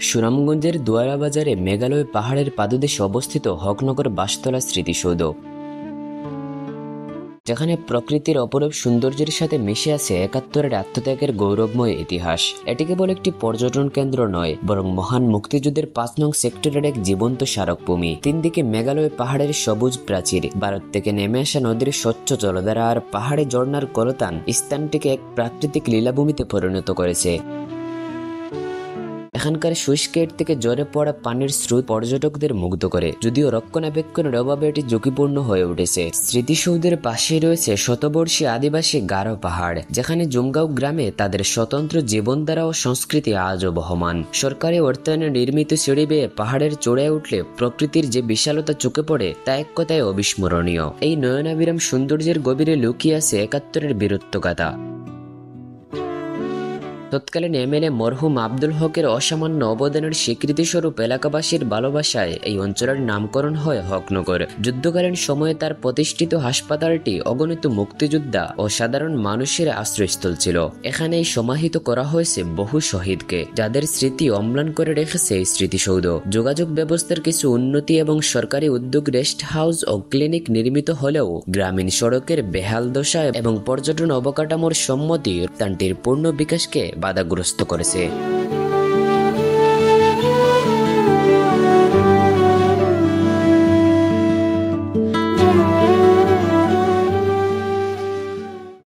সুনামগঞ্জের দুয়ারা বাজারে মেঘালয় পাহাড়ের পাদদেশে অবস্থিত হকনগর বাসতলা স্মৃতিসৌধ, যেখানে প্রকৃতির অপরূপ সৌন্দর্যের সাথে মিশে আছে একাত্তরের আত্মত্যাগের গৌরবময় ইতিহাস। এটি কেবল একটি পর্যটন কেন্দ্র নয়, বরং মহান মুক্তিযুদ্ধের ৫ নং সেক্টরের এক জীবন্ত স্মারকভূমি। ৩ দিকে মেঘালয় পাহাড়ের সবুজ প্রাচীর, ভারত থেকে নেমে আসা নদীর স্বচ্ছ জলধারা আর পাহাড়ে ঝর্ণার কলতান স্থানটিকে এক প্রাকৃতিক লীলাভূমিতে পরিণত করেছে। এখানকার সুইচ গেট থেকে ঝরে পড়া পানির স্রোত পর্যটকদের মুগ্ধ করে, যদিও রক্ষণাবেক্ষণের অভাবে এটি ঝুঁকিপূর্ণ হয়ে উঠেছে। স্মৃতিসৌধের পাশে রয়েছে শতবর্ষী আদিবাসী গারো পাহাড়, যেখানে জুমগাঁও গ্রামে তাদের স্বতন্ত্র জীবনধারা ও সংস্কৃতি আজও বহমান। সরকারি অর্থায়নে নির্মিত সিঁড়ি বেয়ে পাহাড়ের চূড়ায় উঠলে প্রকৃতির যে বিশালতা চোখে পড়ে তা এক কথায় অবিস্মরণীয়। এই নয়নাবিরাম সৌন্দর্যের গভীরে লুকিয়ে আছে একাত্তরের বীরত্বগাথা। তৎকালীন এমএলএ মরহুম আব্দুল হকের অসামান্য অবদানের স্বীকৃতিস্বরূপ এলাকাবাসীর ভালোবাসায় এই অঞ্চলের নামকরণ হয় হকনগর। যুদ্ধকালীন সময়ে তার প্রতিষ্ঠিত হাসপাতালটি অগণিত মুক্তিযোদ্ধা ও সাধারণ মানুষের আশ্রয়স্থল ছিল। এখানেই সমাহিত করা হয়েছে বহু শহীদকে, যাদের স্মৃতি অম্লান করে রেখেছে এই স্মৃতিসৌধ। যোগাযোগ ব্যবস্থার কিছু উন্নতি এবং সরকারি উদ্যোগ রেস্ট হাউস ও ক্লিনিক নির্মিত হলেও গ্রামীণ সড়কের বেহাল দশা এবং পর্যটন অবকাঠামোর সম্মতি স্থানটির পূর্ণ বিকাশকে বাধাগ্রস্ত করেছে।